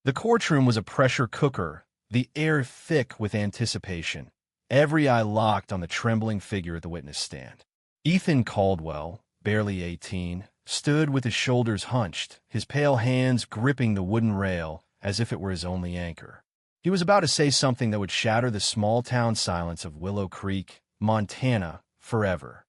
The courtroom was a pressure cooker, the air thick with anticipation, every eye locked on the trembling figure at the witness stand. Ethan Caldwell, barely 18, stood with his shoulders hunched, his pale hands gripping the wooden rail as if it were his only anchor. He was about to say something that would shatter the small-town silence of Willow Creek, Montana, forever.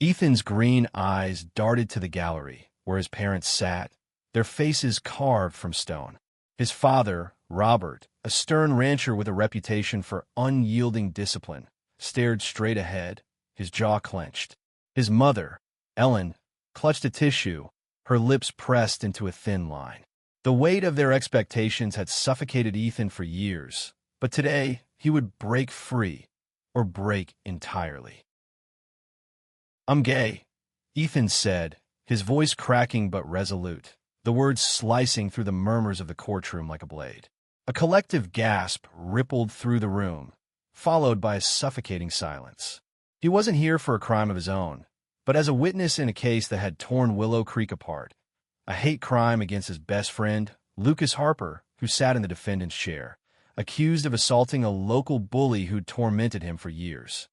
Ethan's green eyes darted to the gallery, where his parents sat, their faces carved from stone. His father, Robert, a stern rancher with a reputation for unyielding discipline, stared straight ahead, his jaw clenched. His mother, Ellen, clutched a tissue, her lips pressed into a thin line. The weight of their expectations had suffocated Ethan for years, but today he would break free, or break entirely. "I'm gay," Ethan said, his voice cracking but resolute, the words slicing through the murmurs of the courtroom like a blade. A collective gasp rippled through the room, followed by a suffocating silence. He wasn't here for a crime of his own, but as a witness in a case that had torn Willow Creek apart, a hate crime against his best friend, Lucas Harper, who sat in the defendant's chair, accused of assaulting a local bully who'd tormented him for years.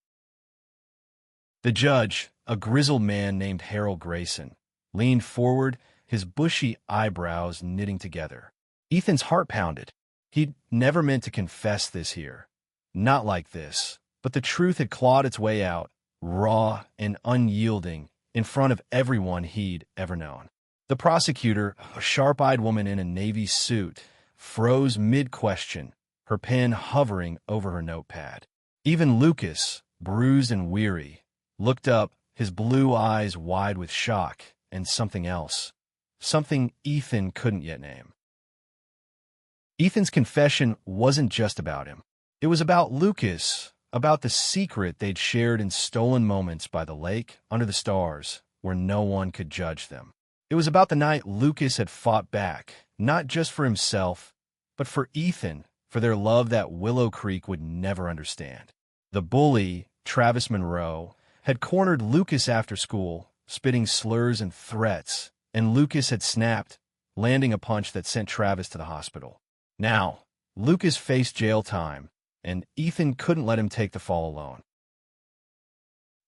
The judge, a grizzled man named Harold Grayson, leaned forward, his bushy eyebrows knitting together. Ethan's heart pounded. He'd never meant to confess this here. Not like this. But the truth had clawed its way out, raw and unyielding, in front of everyone he'd ever known. The prosecutor, a sharp-eyed woman in a navy suit, froze mid-question, her pen hovering over her notepad. Even Lucas, bruised and weary, looked up, his blue eyes wide with shock and something else. Something Ethan couldn't yet name. Ethan's confession wasn't just about him. It was about Lucas, about the secret they'd shared in stolen moments by the lake under the stars, where no one could judge them. It was about the night Lucas had fought back, not just for himself, but for Ethan, for their love that Willow Creek would never understand. The bully, Travis Monroe, had cornered Lucas after school, spitting slurs and threats, and Lucas had snapped, landing a punch that sent Travis to the hospital. Now, Lucas faced jail time, and Ethan couldn't let him take the fall alone.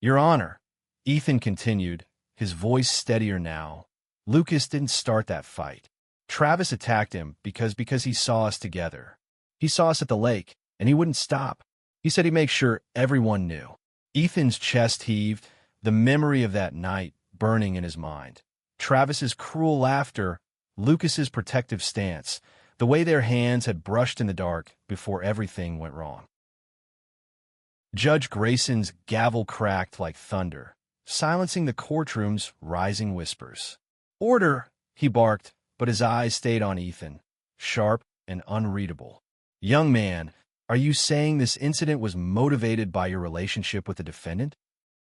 "Your Honor," Ethan continued, his voice steadier now, "Lucas didn't start that fight. Travis attacked him because he saw us together. He saw us at the lake, and he wouldn't stop. He said he'd make sure everyone knew." Ethan's chest heaved, the memory of that night burning in his mind. Travis's cruel laughter, Lucas's protective stance, the way their hands had brushed in the dark before everything went wrong. Judge Grayson's gavel cracked like thunder, silencing the courtroom's rising whispers. "Order!" he barked, but his eyes stayed on Ethan, sharp and unreadable. "Young man, are you saying this incident was motivated by your relationship with the defendant?"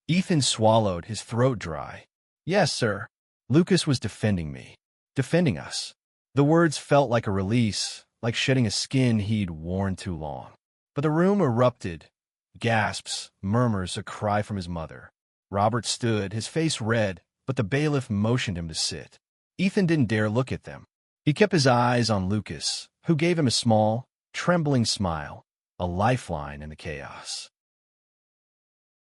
Ethan swallowed, his throat dry. "Yes, sir. Lucas was defending me. Defending us." The words felt like a release, like shedding a skin he'd worn too long. But the room erupted. Gasps, murmurs, a cry from his mother. Robert stood, his face red, but the bailiff motioned him to sit. Ethan didn't dare look at them. He kept his eyes on Lucas, who gave him a small, trembling smile, a lifeline in the chaos.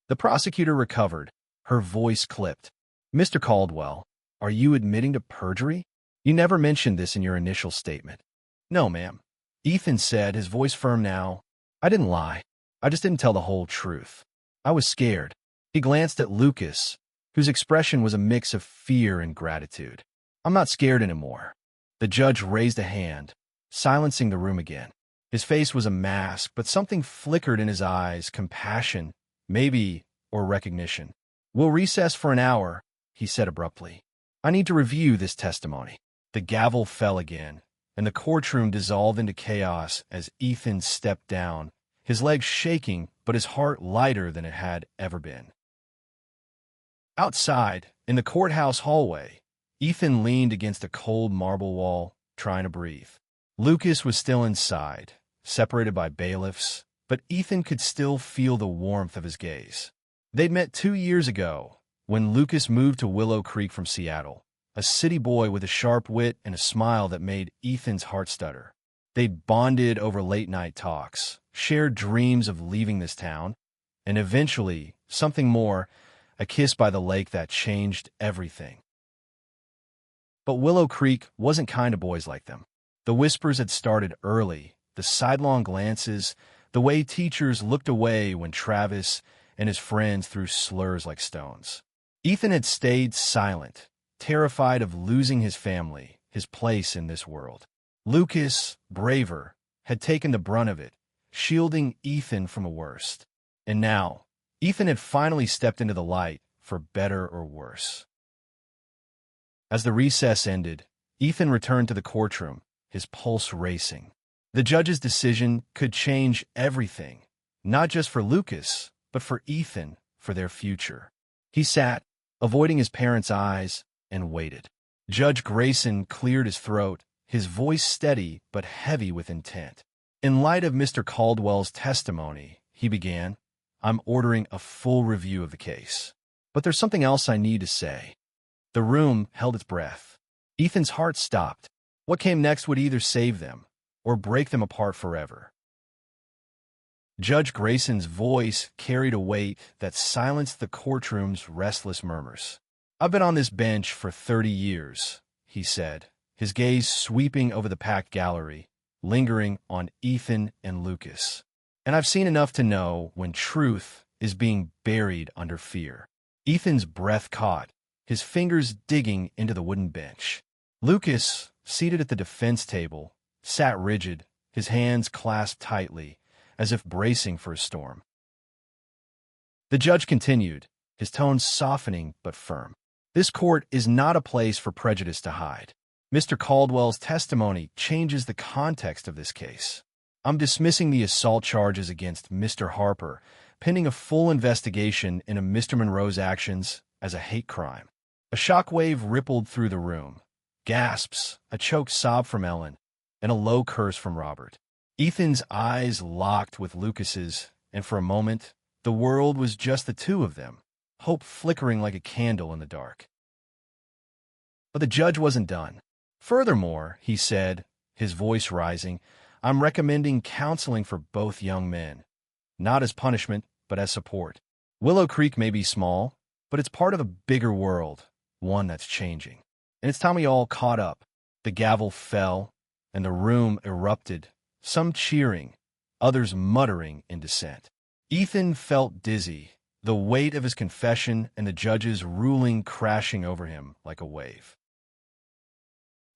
The prosecutor recovered, her voice clipped. "Mr. Caldwell, are you admitting to perjury? You never mentioned this in your initial statement." "No, ma'am," Ethan said, his voice firm now. "I didn't lie. I just didn't tell the whole truth. I was scared." He glanced at Lucas, whose expression was a mix of fear and gratitude. "I'm not scared anymore." The judge raised a hand, silencing the room again. His face was a mask, but something flickered in his eyes, compassion, maybe, or recognition. "We'll recess for an hour," he said abruptly. "I need to review this testimony." The gavel fell again, and the courtroom dissolved into chaos as Ethan stepped down, his legs shaking but his heart lighter than it had ever been. Outside, in the courthouse hallway, Ethan leaned against a cold marble wall, trying to breathe. Lucas was still inside, separated by bailiffs, but Ethan could still feel the warmth of his gaze. They'd met 2 years ago, when Lucas moved to Willow Creek from Seattle, a city boy with a sharp wit and a smile that made Ethan's heart stutter. They'd bonded over late-night talks, shared dreams of leaving this town, and eventually, something more, a kiss by the lake that changed everything. But Willow Creek wasn't kind to boys like them. The whispers had started early, the sidelong glances, the way teachers looked away when Travis and his friends threw slurs like stones. Ethan had stayed silent, terrified of losing his family, his place in this world. Lucas, braver, had taken the brunt of it, shielding Ethan from the worst. And now, Ethan had finally stepped into the light, for better or worse. As the recess ended, Ethan returned to the courtroom, his pulse racing. The judge's decision could change everything, not just for Lucas, but for Ethan, for their future. He sat, avoiding his parents' eyes, and waited. Judge Grayson cleared his throat, his voice steady but heavy with intent. In light of Mr. Caldwell's testimony, he began, I'm ordering a full review of the case. But there's something else I need to say. The room held its breath. Ethan's heart stopped. What came next would either save them or break them apart forever. Judge Grayson's voice carried a weight that silenced the courtroom's restless murmurs. I've been on this bench for 30 years, he said, his gaze sweeping over the packed gallery, lingering on Ethan and Lucas. And I've seen enough to know when truth is being buried under fear. Ethan's breath caught, his fingers digging into the wooden bench. Lucas, seated at the defense table, sat rigid, his hands clasped tightly, as if bracing for a storm. The judge continued, his tone softening but firm. This court is not a place for prejudice to hide. Mr. Caldwell's testimony changes the context of this case. I'm dismissing the assault charges against Mr. Harper, pending a full investigation into Mr. Monroe's actions as a hate crime. A shockwave rippled through the room. Gasps, a choked sob from Ellen, and a low curse from Robert. Ethan's eyes locked with Lucas's, and for a moment, the world was just the two of them, hope flickering like a candle in the dark. But the judge wasn't done. Furthermore, he said, his voice rising, I'm recommending counseling for both young men. Not as punishment, but as support. Willow Creek may be small, but it's part of a bigger world, one that's changing. And it's time we all caught up. The gavel fell, and the room erupted, some cheering, others muttering in dissent. Ethan felt dizzy, the weight of his confession and the judge's ruling crashing over him like a wave.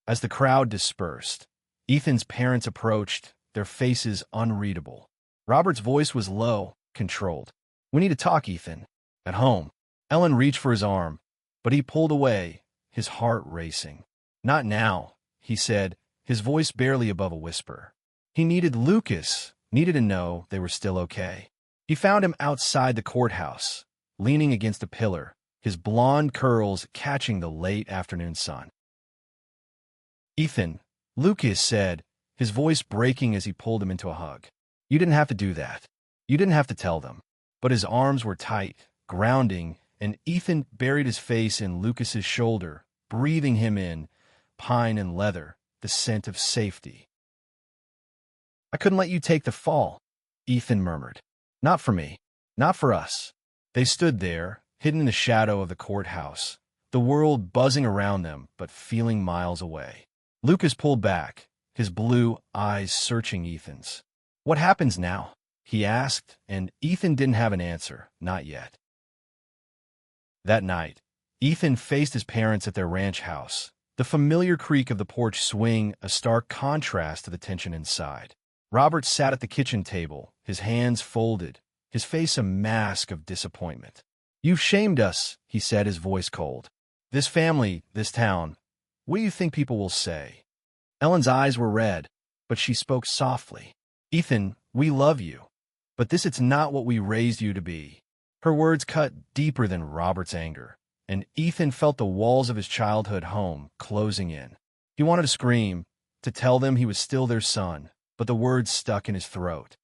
As the crowd dispersed, Ethan's parents approached, their faces unreadable. Robert's voice was low, controlled. We need to talk, Ethan. At home. Ellen reached for his arm, but he pulled away, his heart racing. Not now, he said, his voice barely above a whisper. He needed Lucas, needed to know they were still okay. He found him outside the courthouse, leaning against a pillar, his blonde curls catching the late afternoon sun. Ethan, Lucas said, his voice breaking as he pulled him into a hug. You didn't have to do that. You didn't have to tell them. But his arms were tight, grounding, and Ethan buried his face in Lucas's shoulder, breathing him in, pine and leather, the scent of safety. I couldn't let you take the fall, Ethan murmured. Not for me. Not for us. They stood there, hidden in the shadow of the courthouse, the world buzzing around them, but feeling miles away. Lucas pulled back, his blue eyes searching Ethan's. What happens now? He asked, and Ethan didn't have an answer, not yet. That night, Ethan faced his parents at their ranch house, the familiar creak of the porch swing a stark contrast to the tension inside. Robert sat at the kitchen table, his hands folded, his face a mask of disappointment. You've shamed us, he said, his voice cold. This family, this town. What do you think people will say? Ellen's eyes were red, but she spoke softly. Ethan, we love you. But it's not what we raised you to be. Her words cut deeper than Robert's anger, and Ethan felt the walls of his childhood home closing in. He wanted to scream, to tell them he was still their son, but the words stuck in his throat.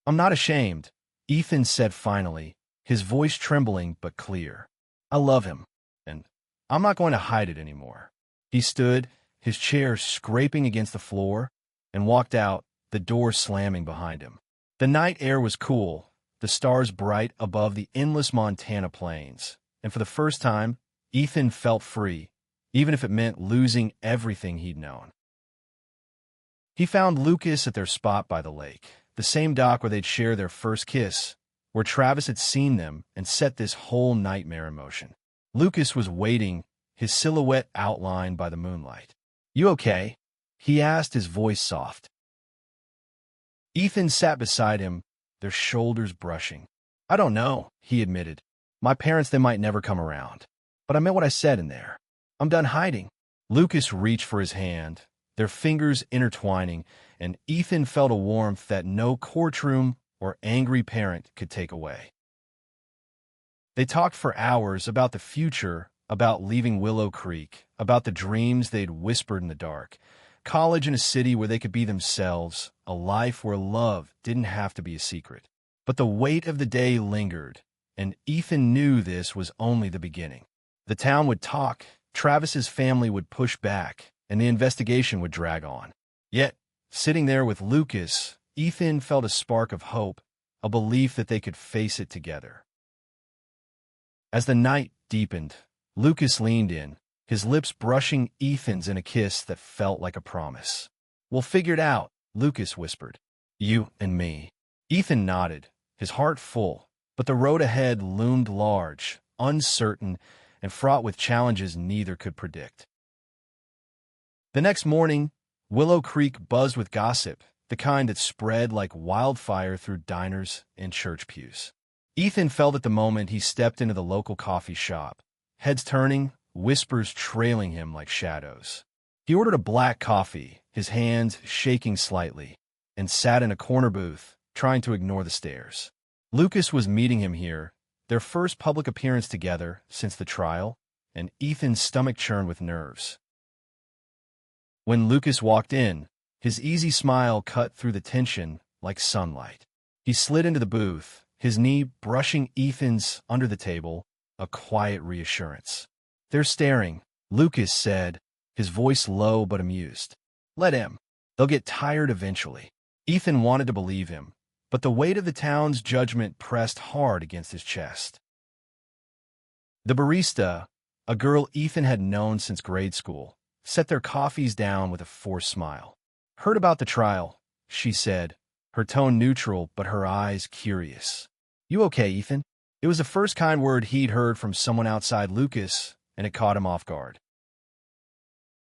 I'm not ashamed, Ethan said finally, his voice trembling but clear. I love him, and I'm not going to hide it anymore. He stood, his chair scraping against the floor, and walked out, the door slamming behind him. The night air was cool, the stars bright above the endless Montana plains, and for the first time, Ethan felt free, even if it meant losing everything he'd known. He found Lucas at their spot by the lake, the same dock where they'd share their first kiss, where Travis had seen them and set this whole nightmare in motion. Lucas was waiting, his silhouette outlined by the moonlight. "You okay?" he asked, his voice soft. Ethan sat beside him, their shoulders brushing. "I don't know," he admitted. "My parents, they might never come around. But I meant what I said in there. I'm done hiding." Lucas reached for his hand, their fingers intertwining, and Ethan felt a warmth that no courtroom or angry parent could take away. They talked for hours about the future, about leaving Willow Creek, about the dreams they'd whispered in the dark, college in a city where they could be themselves, a life where love didn't have to be a secret. But the weight of the day lingered, and Ethan knew this was only the beginning. The town would talk, Travis's family would push back, and the investigation would drag on. Yet, sitting there with Lucas, Ethan felt a spark of hope, a belief that they could face it together. As the night deepened, Lucas leaned in, his lips brushing Ethan's in a kiss that felt like a promise. "We'll figure it out," Lucas whispered. "You and me." Ethan nodded, his heart full, but the road ahead loomed large, uncertain, and fraught with challenges neither could predict. The next morning, Willow Creek buzzed with gossip, the kind that spread like wildfire through diners and church pews. Ethan felt at the moment he stepped into the local coffee shop, heads turning, whispers trailing him like shadows. He ordered a black coffee, his hands shaking slightly, and sat in a corner booth, trying to ignore the stares. Lucas was meeting him here, their first public appearance together since the trial, and Ethan's stomach churned with nerves. When Lucas walked in, his easy smile cut through the tension like sunlight. He slid into the booth, his knee brushing Ethan's under the table, a quiet reassurance. "They're staring," Lucas said, his voice low but amused. "Let him. They'll get tired eventually." Ethan wanted to believe him, but the weight of the town's judgment pressed hard against his chest. The barista, a girl Ethan had known since grade school, set their coffees down with a forced smile. "Heard about the trial," she said, her tone neutral but her eyes curious. "You okay, Ethan?" It was the first kind word he'd heard from someone outside Lucas, and it caught him off guard.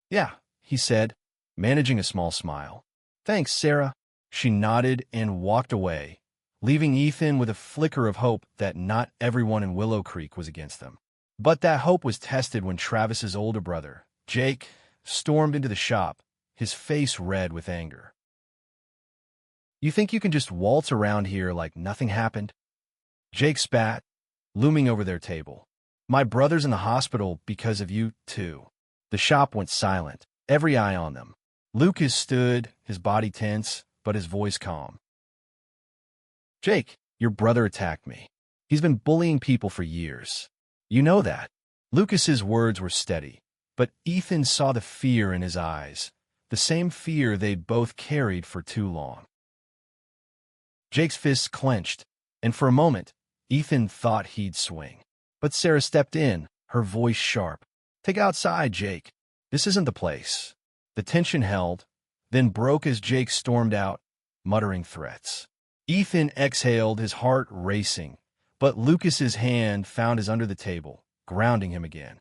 "Yeah," he said, managing a small smile. "Thanks, Sarah." She nodded and walked away, leaving Ethan with a flicker of hope that not everyone in Willow Creek was against them. But that hope was tested when Travis's older brother, Jake, stormed into the shop, his face red with anger. "You think you can just waltz around here like nothing happened?" Jake spat, looming over their table. "My brother's in the hospital because of you, too." The shop went silent, every eye on them. Lucas stood, his body tense, but his voice calm. "Jake, your brother attacked me. He's been bullying people for years. You know that." Lucas's words were steady, but Ethan saw the fear in his eyes, the same fear they'd both carried for too long. Jake's fists clenched, and for a moment, Ethan thought he'd swing. But Sarah stepped in, her voice sharp. "Take it outside, Jake. This isn't the place." The tension held, then broke as Jake stormed out, muttering threats. Ethan exhaled, his heart racing, but Lucas's hand found his under the table, grounding him again.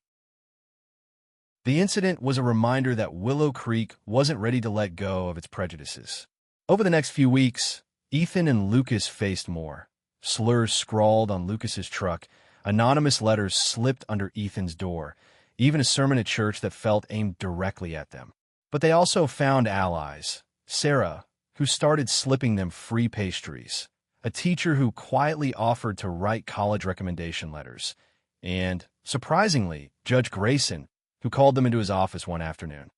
The incident was a reminder that Willow Creek wasn't ready to let go of its prejudices. Over the next few weeks, Ethan and Lucas faced more. Slurs scrawled on Lucas's truck, anonymous letters slipped under Ethan's door, even a sermon at church that felt aimed directly at them. But they also found allies. Sarah, who started slipping them free pastries, a teacher who quietly offered to write college recommendation letters, and, surprisingly, Judge Grayson, who called them into his office one afternoon.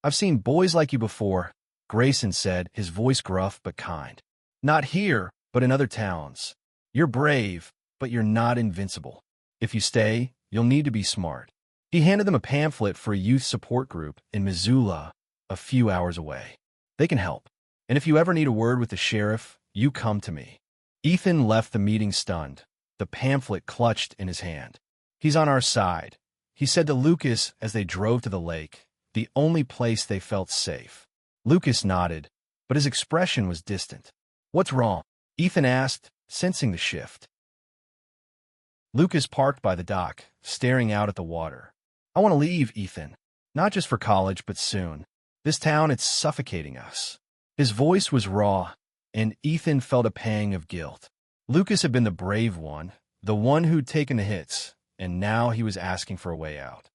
"I've seen boys like you before," Grayson said, his voice gruff but kind. "Not here, but in other towns. You're brave, but you're not invincible. If you stay, You'll need to be smart. He handed them a pamphlet for a youth support group in Missoula, a few hours away. They can help. And if you ever need a word with the sheriff, you come to me. Ethan left the meeting stunned, the pamphlet clutched in his hand. He's on our side, he said to Lucas as they drove to the lake, the only place they felt safe. Lucas nodded, but his expression was distant. What's wrong? Ethan asked, sensing the shift. Lucas parked by the dock, staring out at the water. I want to leave, Ethan. Not just for college, but soon. This town, it's suffocating us. His voice was raw, and Ethan felt a pang of guilt. Lucas had been the brave one, the one who'd taken the hits, and now he was asking for a way out.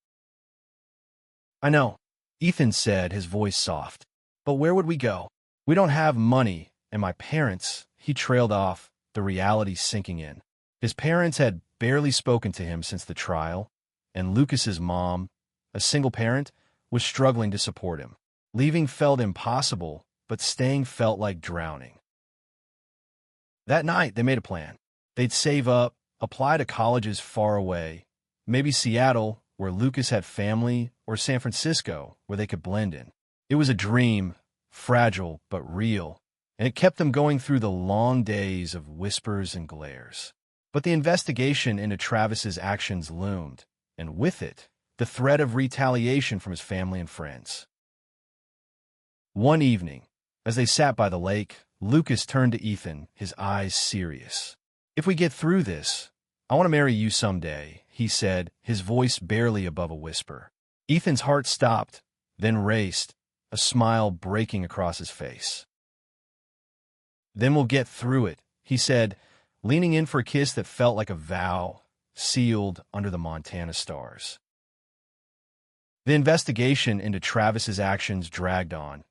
I know, Ethan said, his voice soft. But where would we go? We don't have money, and my parents, he trailed off, the reality sinking in. His parents had barely spoken to him since the trial, and Lucas's mom, a single parent, was struggling to support him. Leaving felt impossible, but staying felt like drowning. That night, they made a plan. They'd save up, apply to colleges far away, maybe Seattle, where Lucas had family, or San Francisco, where they could blend in. It was a dream, fragile but real, and it kept them going through the long days of whispers and glares. But the investigation into Travis's actions loomed, and with it, the threat of retaliation from his family and friends. One evening, as they sat by the lake, Lucas turned to Ethan, his eyes serious. If we get through this, I want to marry you someday, he said, his voice barely above a whisper. Ethan's heart stopped, then raced, a smile breaking across his face. Then we'll get through it, he said, leaning in for a kiss that felt like a vow, sealed under the Montana stars. The investigation into Travis's actions dragged on,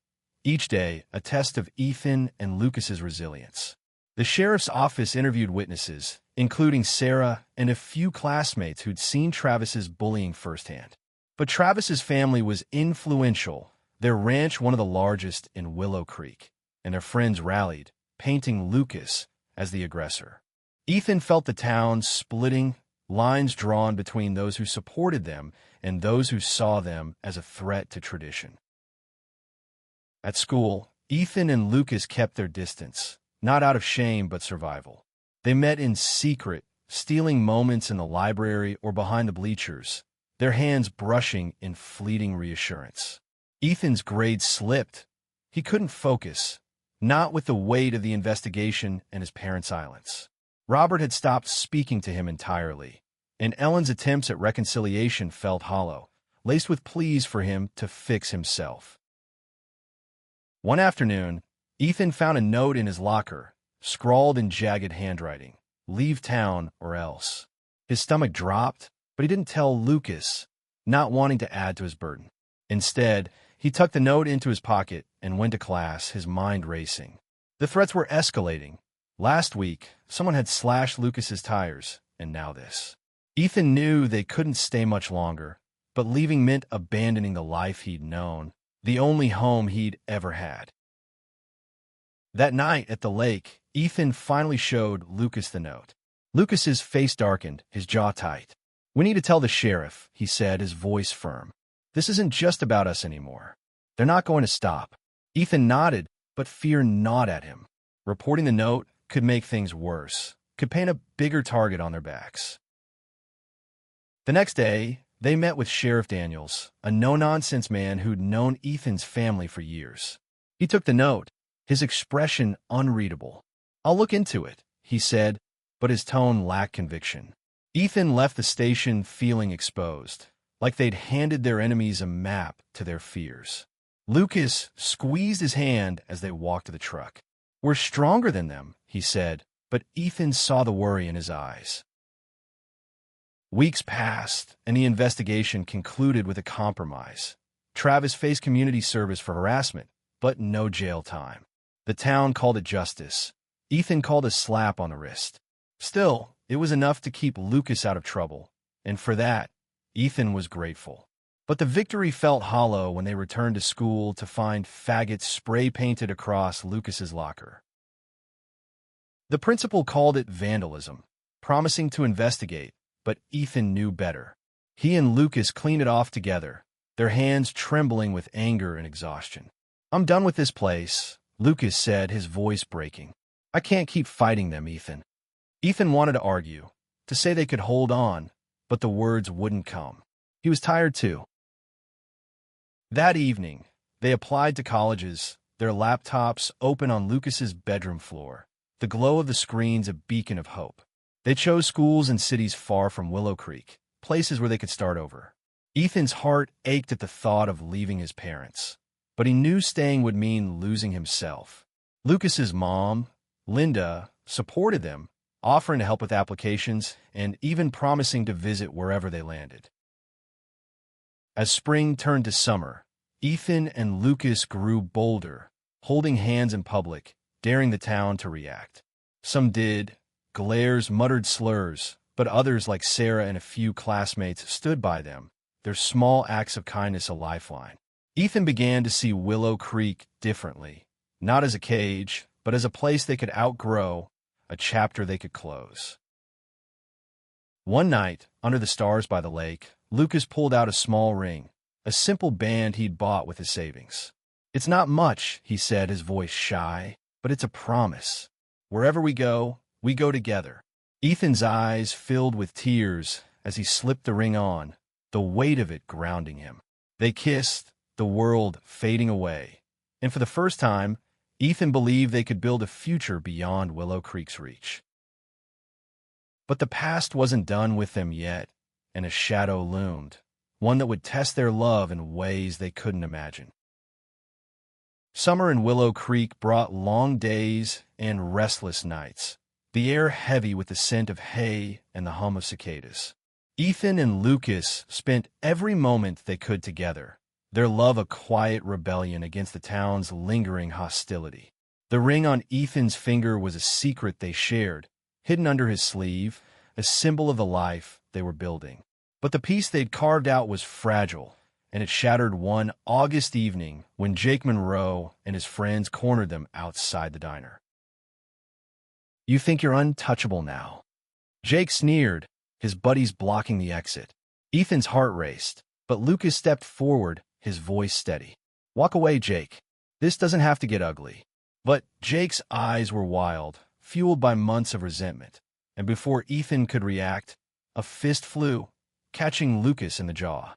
each day a test of Ethan and Lucas's resilience. The sheriff's office interviewed witnesses, including Sarah and a few classmates who'd seen Travis's bullying firsthand. But Travis's family was influential, their ranch one of the largest in Willow Creek, and their friends rallied, painting Lucas as the aggressor. Ethan felt the town splitting, lines drawn between those who supported them and those who saw them as a threat to tradition. At school, Ethan and Lucas kept their distance, not out of shame but survival. They met in secret, stealing moments in the library or behind the bleachers, their hands brushing in fleeting reassurance. Ethan's grades slipped. He couldn't focus, not with the weight of the investigation and his parents' silence. Robert had stopped speaking to him entirely, and Ellen's attempts at reconciliation felt hollow, laced with pleas for him to fix himself. One afternoon, Ethan found a note in his locker, scrawled in jagged handwriting, "Leave town or else." His stomach dropped, but he didn't tell Lucas, not wanting to add to his burden. Instead, he tucked the note into his pocket and went to class, his mind racing. The threats were escalating. Last week, someone had slashed Lucas's tires, and now this. Ethan knew they couldn't stay much longer, but leaving meant abandoning the life he'd known, the only home he'd ever had. That night at the lake, Ethan finally showed Lucas the note. Lucas's face darkened, his jaw tight. "We need to tell the sheriff," he said, his voice firm. "This isn't just about us anymore. They're not going to stop." Ethan nodded, but fear gnawed at him. Reporting the note could make things worse, could paint a bigger target on their backs. The next day, they met with Sheriff Daniels, a no-nonsense man who'd known Ethan's family for years. He took the note, his expression unreadable. "I'll look into it," he said, but his tone lacked conviction. Ethan left the station feeling exposed, like they'd handed their enemies a map to their fears. Lucas squeezed his hand as they walked to the truck. "We're stronger than them," he said, but Ethan saw the worry in his eyes. Weeks passed, and the investigation concluded with a compromise. Travis faced community service for harassment, but no jail time. The town called it justice. Ethan called a slap on the wrist. Still, it was enough to keep Lucas out of trouble, and for that, Ethan was grateful. But the victory felt hollow when they returned to school to find faggots spray-painted across Lucas's locker. The principal called it vandalism, promising to investigate, but Ethan knew better. He and Lucas cleaned it off together, their hands trembling with anger and exhaustion. "I'm done with this place," Lucas said, his voice breaking. "I can't keep fighting them, Ethan." Ethan wanted to argue, to say they could hold on, but the words wouldn't come. He was tired too. That evening, they applied to colleges, their laptops open on Lucas's bedroom floor, the glow of the screens a beacon of hope. They chose schools in cities far from Willow Creek, places where they could start over. Ethan's heart ached at the thought of leaving his parents, but he knew staying would mean losing himself. Lucas's mom, Linda, supported them, offering to help with applications and even promising to visit wherever they landed. As spring turned to summer, Ethan and Lucas grew bolder, holding hands in public, daring the town to react. Some did, glares, muttered slurs, but others, like Sarah and a few classmates, stood by them, their small acts of kindness a lifeline. Ethan began to see Willow Creek differently, not as a cage, but as a place they could outgrow, a chapter they could close. One night, under the stars by the lake, Lucas pulled out a small ring, a simple band he'd bought with his savings. "It's not much," he said, his voice shy, "but it's a promise. Wherever we go together." Ethan's eyes filled with tears as he slipped the ring on, the weight of it grounding him. They kissed, the world fading away, and for the first time, Ethan believed they could build a future beyond Willow Creek's reach. But the past wasn't done with them yet, and a shadow loomed, one that would test their love in ways they couldn't imagine. Summer in Willow Creek brought long days and restless nights, the air heavy with the scent of hay and the hum of cicadas. Ethan and Lucas spent every moment they could together, their love a quiet rebellion against the town's lingering hostility. The ring on Ethan's finger was a secret they shared, hidden under his sleeve, a symbol of the life they were building. But the piece they'd carved out was fragile, and it shattered one August evening when Jake Monroe and his friends cornered them outside the diner. "You think you're untouchable now?" Jake sneered, his buddies blocking the exit. Ethan's heart raced, but Lucas stepped forward, his voice steady. "Walk away, Jake. This doesn't have to get ugly." But Jake's eyes were wild, fueled by months of resentment, and before Ethan could react, a fist flew, catching Lucas in the jaw.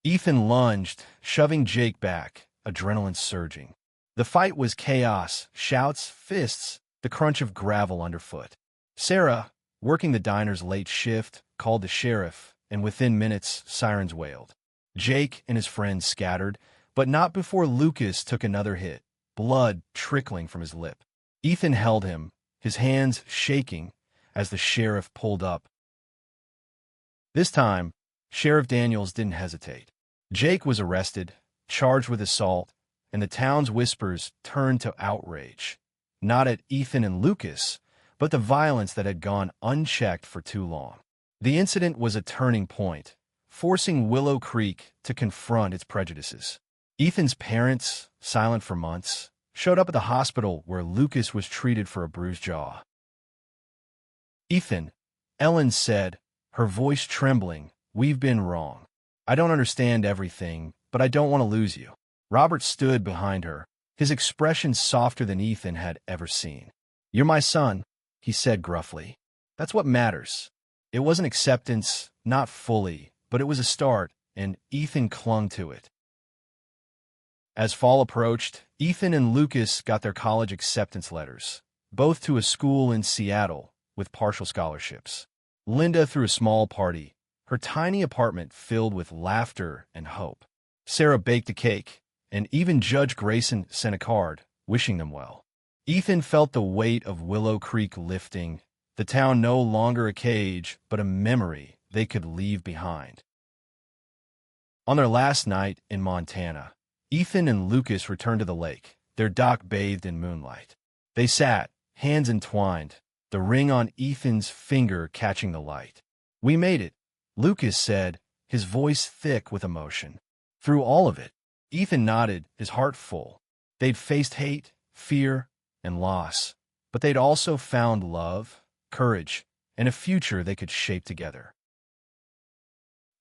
Ethan lunged, shoving Jake back, adrenaline surging. The fight was chaos, shouts, fists, the crunch of gravel underfoot. Sarah, working the diner's late shift, called the sheriff, and within minutes, sirens wailed. Jake and his friends scattered, but not before Lucas took another hit, blood trickling from his lip. Ethan held him, his hands shaking, as the sheriff pulled up. This time, Sheriff Daniels didn't hesitate. Jake was arrested, charged with assault, and the town's whispers turned to outrage, not at Ethan and Lucas, but the violence that had gone unchecked for too long. The incident was a turning point, forcing Willow Creek to confront its prejudices. Ethan's parents, silent for months, showed up at the hospital where Lucas was treated for a bruised jaw. "Ethan," Ellen said, her voice trembling, "we've been wrong. I don't understand everything, but I don't want to lose you." Robert stood behind her, his expression softer than Ethan had ever seen. "You're my son," he said gruffly. "That's what matters." It wasn't acceptance, not fully, but it was a start, and Ethan clung to it. As fall approached, Ethan and Lucas got their college acceptance letters, both to a school in Seattle with partial scholarships. Linda threw a small party, her tiny apartment filled with laughter and hope. Sarah baked a cake, and even Judge Grayson sent a card, wishing them well. Ethan felt the weight of Willow Creek lifting, the town no longer a cage, but a memory they could leave behind. On their last night in Montana, Ethan and Lucas returned to the lake, their dock bathed in moonlight. They sat, hands entwined, the ring on Ethan's finger catching the light. "We made it," Lucas said, his voice thick with emotion. Through all of it, Ethan nodded, his heart full. They'd faced hate, fear, and loss, but they'd also found love, courage, and a future they could shape together.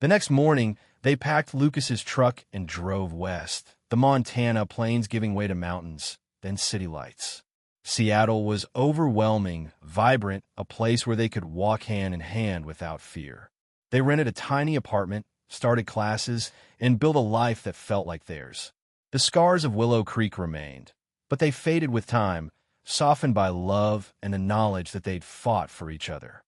The next morning, they packed Lucas's truck and drove west, the Montana plains giving way to mountains, then city lights. Seattle was overwhelming, vibrant, a place where they could walk hand in hand without fear. They rented a tiny apartment, started classes, and built a life that felt like theirs. The scars of Willow Creek remained, but they faded with time, softened by love and the knowledge that they'd fought for each other.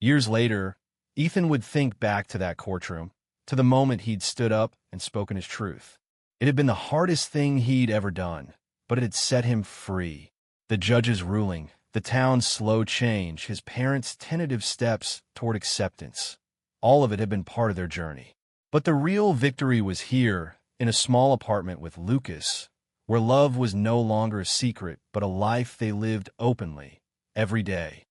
Years later, Ethan would think back to that courtroom, to the moment he'd stood up and spoken his truth. It had been the hardest thing he'd ever done, but it had set him free. The judge's ruling, the town's slow change, his parents' tentative steps toward acceptance. All of it had been part of their journey. But the real victory was here, in a small apartment with Lucas, where love was no longer a secret, but a life they lived openly, every day.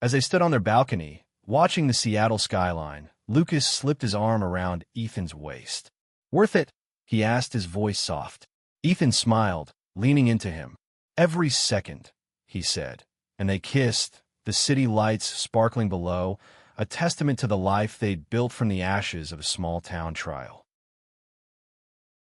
As they stood on their balcony, watching the Seattle skyline, Lucas slipped his arm around Ethan's waist. "Worth it?" he asked, his voice soft. Ethan smiled, leaning into him. "Every second," he said, and they kissed, the city lights sparkling below, a testament to the life they'd built from the ashes of a small-town trial.